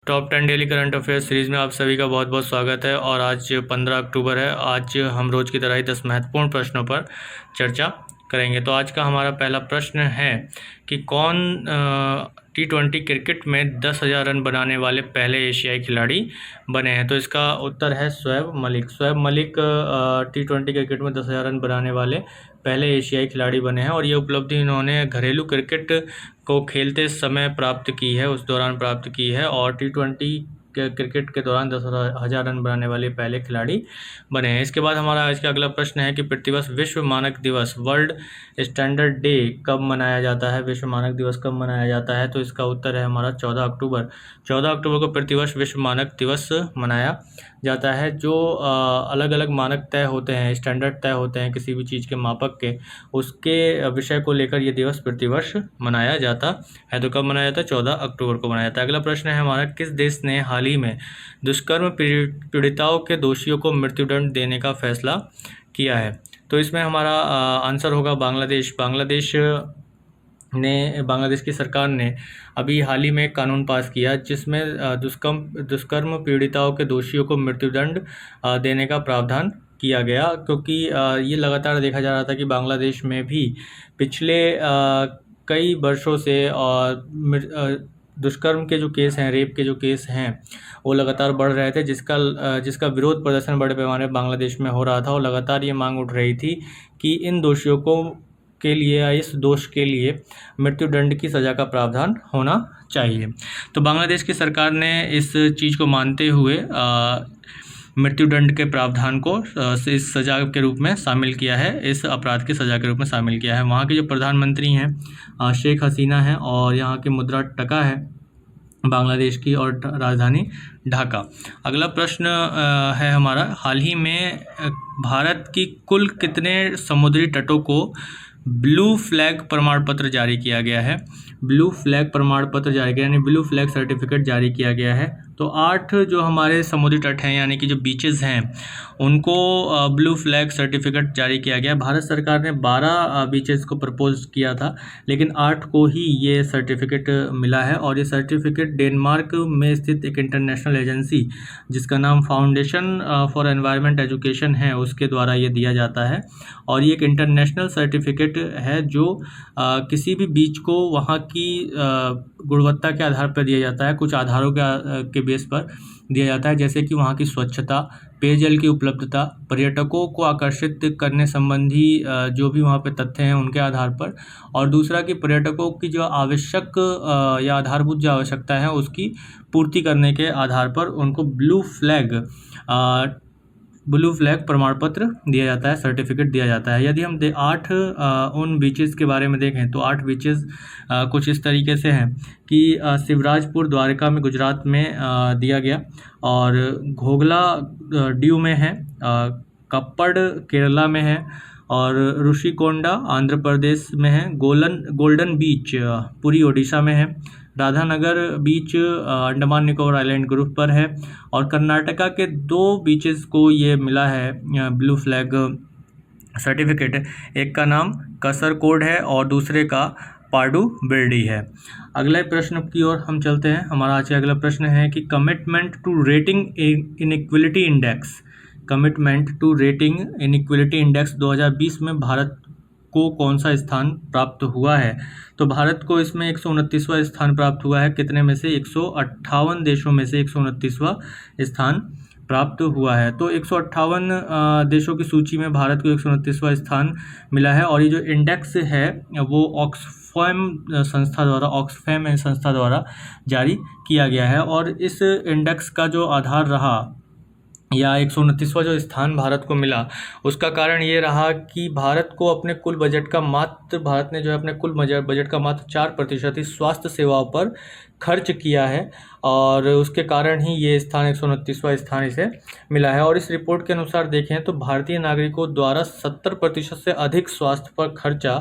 Top 10 daily current affairs series में आप सभी का बहुत बहुत स्वागत है। और आज 15 अक्टूबर है। आज हम रोज़ की तरह ही 10 महत्वपूर्ण प्रश्नों पर चर्चा करेंगे। तो आज का हमारा पहला प्रश्न है कि कौन T20 क्रिकेट में 10,000 रन बनाने वाले पहले एशियाई खिलाड़ी बने हैं। तो इसका उत्तर है शोएब मलिक। शोएब मलिक T20 क्रिकेट में 10,000 रन बनाने वाले पहले एशियाई खिलाड़ी बने हैं और ये उपलब्धि इन्होंने घरेलू क्रिकेट को खेलते समय प्राप्त की है, उस दौरान प्राप्त की है। और T20 क्रिकेट के दौरान 10,000 रन बनाने वाले पहले खिलाड़ी बने हैं। इसके बाद हमारा आज का अगला प्रश्न है कि प्रतिवर्ष विश्व मानक दिवस वर्ल्ड स्टैंडर्ड डे कब मनाया जाता है। विश्व मानक दिवस कब मनाया जाता है। तो इसका उत्तर है हमारा 14 अक्टूबर। 14 अक्टूबर को प्रतिवर्ष विश्व मानक दिवस मनाया जाता है। जो अलग अलग मानक तय होते हैं, स्टैंडर्ड तय होते हैं किसी भी चीज़ के मापक के, उसके विषय को लेकर ये दिवस प्रतिवर्ष मनाया जाता है। तो कब मनाया जाता है? 14 अक्टूबर को मनाया जाता है। अगला प्रश्न है हमारा, किस देश ने हाल ही में दुष्कर्म पीड़िताओं के दोषियों को मृत्युदंड देने का फैसला किया है। तो इसमें हमारा आंसर होगा बांग्लादेश। बांग्लादेश की सरकार ने अभी हाल ही में एक कानून पास किया जिसमें दुष्कर्म पीड़िताओं के दोषियों को मृत्युदंड देने का प्रावधान किया गया, क्योंकि ये लगातार देखा जा रहा था कि बांग्लादेश में भी पिछले कई वर्षों से दुष्कर्म के जो केस हैं, रेप के जो केस हैं, वो लगातार बढ़ रहे थे, जिसका विरोध प्रदर्शन बड़े पैमाने पर बांग्लादेश में हो रहा था। और लगातार ये मांग उठ रही थी कि इन दोषियों के लिए या इस दोष के लिए मृत्युदंड की सज़ा का प्रावधान होना चाहिए। तो बांग्लादेश की सरकार ने इस चीज़ को मानते हुए मृत्युदंड के प्रावधान को इस सज़ा के रूप में शामिल किया है, इस अपराध की सज़ा के रूप में शामिल किया है। वहाँ के जो प्रधानमंत्री हैं शेख हसीना हैं और यहाँ की मुद्रा टका है बांग्लादेश की, और राजधानी ढाका। अगला प्रश्न है हमारा, हाल ही में भारत की कुल कितने समुद्री तटों को ब्लू फ्लैग प्रमाण पत्र जारी किया गया है। ब्लू फ्लैग प्रमाण पत्र जारी किया, यानी ब्लू फ्लैग सर्टिफिकेट जारी किया गया है। तो 8 जो हमारे समुद्री तट हैं, यानी कि जो बीचेस हैं, उनको ब्लू फ्लैग सर्टिफिकेट जारी किया गया। भारत सरकार ने 12 बीचेस को प्रपोज किया था, लेकिन 8 को ही ये सर्टिफिकेट मिला है। और ये सर्टिफिकेट डेनमार्क में स्थित एक इंटरनेशनल एजेंसी जिसका नाम फाउंडेशन फॉर एनवायरनमेंट एजुकेशन है, उसके द्वारा ये दिया जाता है। और ये एक इंटरनेशनल सर्टिफिकेट है जो किसी भी बीच को वहाँ की गुणवत्ता के आधार पर दिया जाता है, कुछ आधारों के बेस पर दिया जाता है, जैसे कि वहाँ की स्वच्छता, पेयजल की उपलब्धता, पर्यटकों को आकर्षित करने संबंधी जो भी वहाँ पे तथ्य हैं उनके आधार पर, और दूसरा कि पर्यटकों की जो आवश्यक या आधारभूत जो आवश्यकता है उसकी पूर्ति करने के आधार पर उनको ब्लू फ्लैग प्रमाण पत्र दिया जाता है, सर्टिफिकेट दिया जाता है। यदि हम 8 उन बीचेस के बारे में देखें तो 8 बीचेस कुछ इस तरीके से हैं कि शिवराजपुर द्वारका में गुजरात में दिया गया, और घोगला दीव में है, कप्पड़ केरला में है, और ऋषिकोंडा आंध्र प्रदेश में है, गोल्डन बीच पुरी ओडिशा में है, राधानगर बीच अंडमान निकोबार आइलैंड ग्रुप पर है, और कर्नाटका के 2 बीचेस को ये मिला है ब्लू फ्लैग सर्टिफिकेट। एक का नाम कसरकोड है और दूसरे का पाडू बिरडी है। अगले प्रश्न की ओर हम चलते हैं। हमारा आज का अगला प्रश्न है कि कमिटमेंट टू रेटिंग इनइक्विलिटी इंडेक्स 2020 में भारत को कौन सा स्थान प्राप्त हुआ है। तो भारत को इसमें 129वां स्थान प्राप्त हुआ है। कितने में से? 158 देशों में से 129वां स्थान प्राप्त हुआ है। तो 158 देशों की सूची में भारत को 129वां स्थान मिला है। और ये जो इंडेक्स है वो ऑक्सफैम संस्था द्वारा जारी किया गया है। और इस इंडेक्स का जो आधार रहा, या 129वां जो स्थान भारत को मिला, उसका कारण ये रहा कि भारत ने जो है अपने कुल बजट का मात्र 4% ही स्वास्थ्य सेवाओं पर खर्च किया है, और उसके कारण ही ये स्थान 129वां स्थान इसे मिला है। और इस रिपोर्ट के अनुसार देखें तो भारतीय नागरिकों द्वारा 70% से अधिक स्वास्थ्य पर खर्चा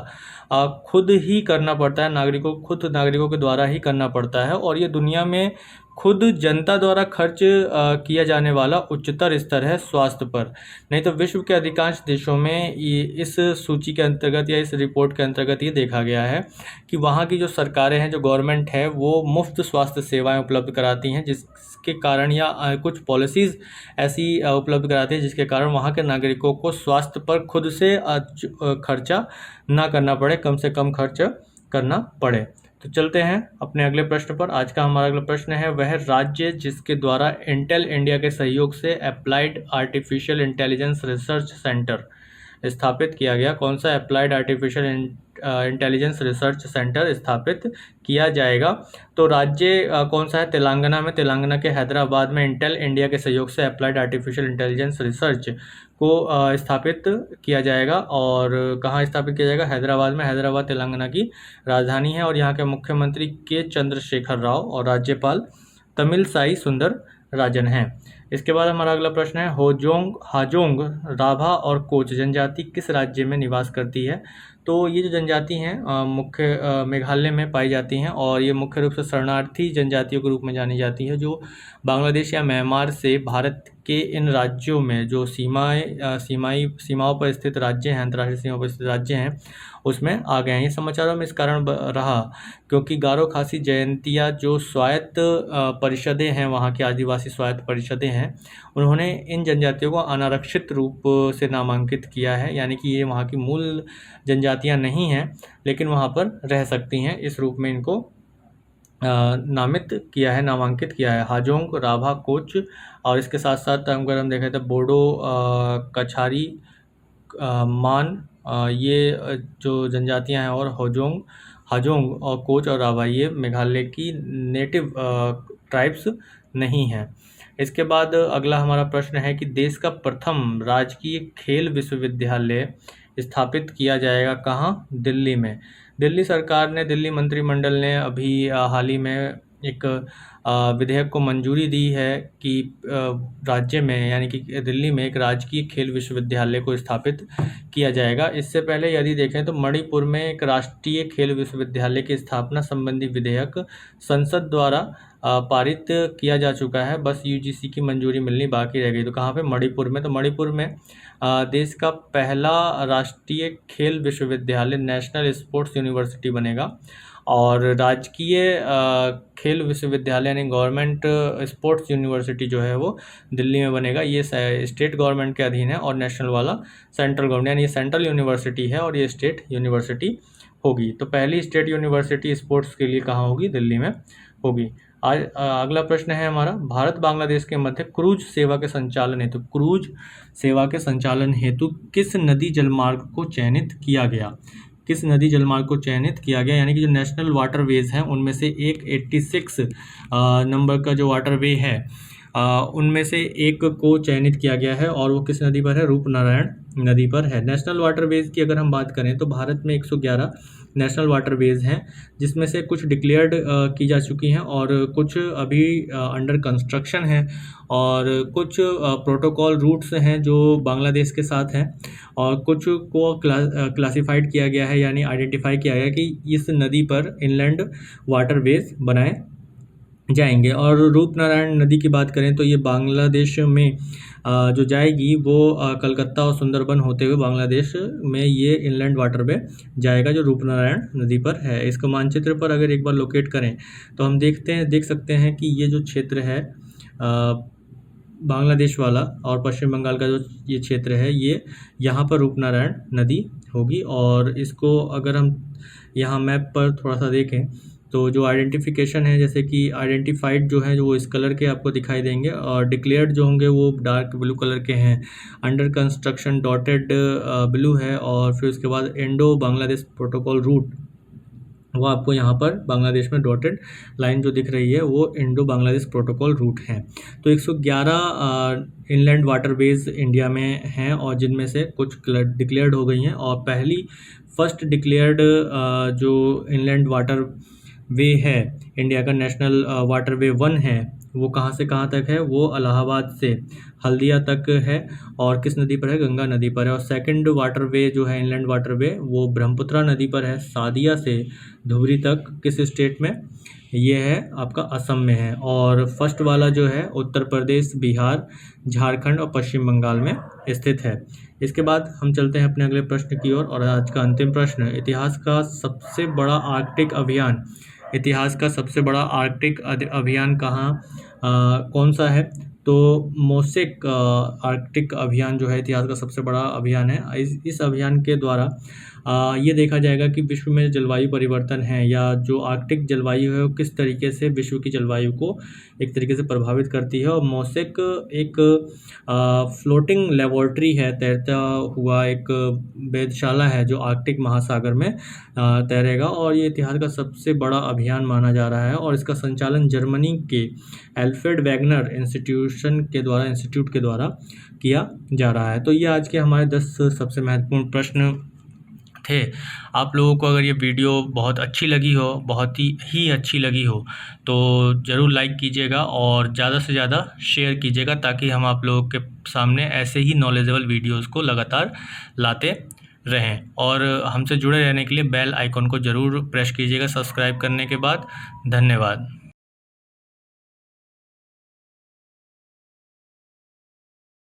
खुद ही करना पड़ता है, नागरिकों के द्वारा ही करना पड़ता है। और ये दुनिया में खुद जनता द्वारा खर्च किया जाने वाला उच्चतर स्तर है स्वास्थ्य पर। नहीं तो विश्व के अधिकांश देशों में ये इस सूची के अंतर्गत या इस रिपोर्ट के अंतर्गत ये देखा गया है कि वहाँ की जो सरकारें हैं, जो गवर्नमेंट है, वो मुफ्त स्वास्थ्य सेवाएं उपलब्ध कराती हैं, जिसके कारण या कुछ पॉलिसीज़ ऐसी उपलब्ध कराती है जिसके कारण वहाँ के नागरिकों को स्वास्थ्य पर खुद से खर्चा ना करना पड़े, कम से कम खर्च करना पड़े। तो चलते हैं अपने अगले प्रश्न पर। आज का हमारा अगला प्रश्न है, वह राज्य जिसके द्वारा इंटेल इंडिया के सहयोग से applied artificial intelligence research centre स्थापित किया गया, कौन सा applied artificial intelligence research centre स्थापित किया जाएगा? तो राज्य कौन सा है? तेलंगाना में, तेलंगाना के हैदराबाद में इंटेल इंडिया के सहयोग से अप्लाइड आर्टिफिशियल इंटेलिजेंस रिसर्च को स्थापित किया जाएगा। और कहाँ स्थापित किया जाएगा? हैदराबाद में। हैदराबाद तेलंगाना की राजधानी है और यहाँ के मुख्यमंत्री के चंद्रशेखर राव और राज्यपाल तमिलसाई सुंदर राजन हैं। इसके बाद हमारा अगला प्रश्न है, हाजोंग, राभा और कोच जनजाति किस राज्य में निवास करती है? तो ये जो जनजाति हैं मुख्य मेघालय में पाई जाती हैं और ये मुख्य रूप से शरणार्थी जनजातियों के रूप में जानी जाती है, जो बांग्लादेश या म्यांमार से भारत के इन राज्यों में जो सीमाओं पर स्थित राज्य हैं, अंतर्राष्ट्रीय सीमाओं पर स्थित राज्य हैं, उसमें आ गए हैं। ये समाचारों में इस कारण रहा क्योंकि गारो खासी जयंतिया जो स्वायत्त परिषदें हैं, वहाँ की आदिवासी स्वायत्त परिषदें हैं, उन्होंने इन जनजातियों को अनारक्षित रूप से नामांकित किया है, यानी कि ये वहाँ की मूल जनजातियाँ नहीं हैं लेकिन वहाँ पर रह सकती हैं, इस रूप में इनको नामांकित किया है। हाजोंग, राभा, कोच और इसके साथ साथ अगर हम देखें तो बोडो, कछारी, मान, ये जो जनजातियां हैं, और हाजोंग और कोच और राभा ये मेघालय की नेटिव ट्राइब्स नहीं हैं। इसके बाद अगला हमारा प्रश्न है कि देश का प्रथम राजकीय खेल विश्वविद्यालय स्थापित किया जाएगा कहाँ? दिल्ली में। दिल्ली सरकार ने, दिल्ली मंत्रिमंडल ने अभी हाल ही में एक विधेयक को मंजूरी दी है कि राज्य में यानी कि दिल्ली में एक राजकीय खेल विश्वविद्यालय को स्थापित किया जाएगा। इससे पहले यदि देखें तो मणिपुर में एक राष्ट्रीय खेल विश्वविद्यालय की स्थापना संबंधी विधेयक संसद द्वारा पारित किया जा चुका है, बस यूजीसी की मंजूरी मिलनी बाकी रह गई। तो कहाँ पे? मणिपुर में। तो मणिपुर में देश का पहला राष्ट्रीय खेल विश्वविद्यालय नेशनल स्पोर्ट्स यूनिवर्सिटी बनेगा और राजकीय खेल विश्वविद्यालय यानी गवर्नमेंट स्पोर्ट्स यूनिवर्सिटी जो है वो दिल्ली में बनेगा। ये स्टेट गवर्नमेंट के अधीन है और नेशनल वाला सेंट्रल गवर्नमेंट, यानी ये सेंट्रल यूनिवर्सिटी है और ये स्टेट यूनिवर्सिटी होगी। तो पहली स्टेट यूनिवर्सिटी स्पोर्ट्स के लिए कहाँ होगी? दिल्ली में होगी। आज अगला प्रश्न है हमारा, भारत बांग्लादेश के मध्य क्रूज सेवा के संचालन हेतु किस नदी जलमार्ग को चयनित किया गया? किस नदी जलमार्ग को चयनित किया गया? यानी कि जो नेशनल वाटरवेज हैं उनमें से एक 86 नंबर का जो वाटरवे है उनमें से एक को चयनित किया गया है और वो किस नदी पर है? रूपनारायण नदी पर है। नेशनल वाटरवेज की अगर हम बात करें तो भारत में 111 नेशनल वाटरवेज हैं, जिसमें से कुछ डिक्लेयर्ड की जा चुकी हैं और कुछ अभी अंडर कंस्ट्रक्शन हैं और कुछ प्रोटोकॉल रूट्स हैं जो बांग्लादेश के साथ हैं और कुछ को क्लासिफाइड किया गया है, यानी आइडेंटिफाई किया गया कि इस नदी पर इनलैंड वाटरवेज बनाए जाएंगे। और रूपनारायण नदी की बात करें तो ये बांग्लादेश में जो जाएगी वो कलकत्ता और सुंदरबन होते हुए बांग्लादेश में ये इनलैंड वाटरवे जाएगा जो रूपनारायण नदी पर है। इसको मानचित्र पर अगर एक बार लोकेट करें तो हम देख सकते हैं कि ये जो क्षेत्र है बांग्लादेश वाला और पश्चिम बंगाल का जो ये क्षेत्र है, ये यहाँ पर रूपनारायण नदी होगी। और इसको अगर हम यहाँ मैप पर थोड़ा सा देखें तो जो आइडेंटिफिकेशन है, जैसे कि आइडेंटिफाइड जो है वो इस कलर के आपको दिखाई देंगे और डिक्लेयर्ड जो होंगे वो डार्क ब्लू कलर के हैं, अंडर कंस्ट्रक्शन डॉटेड ब्लू है और फिर उसके बाद इंडो बांग्लादेश प्रोटोकॉल रूट वो आपको यहाँ पर बांग्लादेश में डॉटेड लाइन जो दिख रही है वो इंडो बांग्लादेश प्रोटोकॉल रूट है। तो 111 इनलैंड वाटरवेज इंडिया में हैं और जिनमें से कुछ डिक्लेयर्ड हो गई हैं और फर्स्ट डिक्लेयर्ड जो इनलैंड वाटर वे है इंडिया का नेशनल वाटरवे 1 है, वो कहाँ से कहाँ तक है? वो इलाहाबाद से हल्दिया तक है और किस नदी पर है? गंगा नदी पर है। और सेकंड वाटरवे जो है इनलैंड वाटरवे वो ब्रह्मपुत्रा नदी पर है, सादिया से धुबरी तक, किस स्टेट में? ये है आपका असम में है, और फर्स्ट वाला जो है उत्तर प्रदेश, बिहार, झारखंड और पश्चिम बंगाल में स्थित है। इसके बाद हम चलते हैं अपने अगले प्रश्न की ओर, और आज का अंतिम प्रश्न, इतिहास का सबसे बड़ा आर्कटिक अभियान, इतिहास का सबसे बड़ा आर्कटिक अभियान कौन सा है? तो मोसेक आर्कटिक अभियान जो है इतिहास का सबसे बड़ा अभियान है। इस अभियान के द्वारा ये देखा जाएगा कि विश्व में जलवायु परिवर्तन है या जो आर्कटिक जलवायु है वो किस तरीके से विश्व की जलवायु को एक तरीके से प्रभावित करती है। और मोसेक एक फ्लोटिंग लेबोरेटरी है, तैरता हुआ एक वेधशाला है जो आर्कटिक महासागर में तैरेगा, और ये इतिहास का सबसे बड़ा अभियान माना जा रहा है। और इसका संचालन जर्मनी के एल्फ्रेड वैगनर इंस्टीट्यूट के द्वारा किया जा रहा है। तो ये आज के हमारे 10 सबसे महत्वपूर्ण प्रश्न थे। आप लोगों को अगर ये वीडियो बहुत अच्छी लगी हो, बहुत ही अच्छी लगी हो, तो ज़रूर लाइक कीजिएगा और ज़्यादा से ज़्यादा शेयर कीजिएगा, ताकि हम आप लोगों के सामने ऐसे ही नॉलेजेबल वीडियोस को लगातार लाते रहें। और हमसे जुड़े रहने के लिए बेल आइकॉन को ज़रूर प्रेस कीजिएगा सब्सक्राइब करने के बाद। धन्यवाद।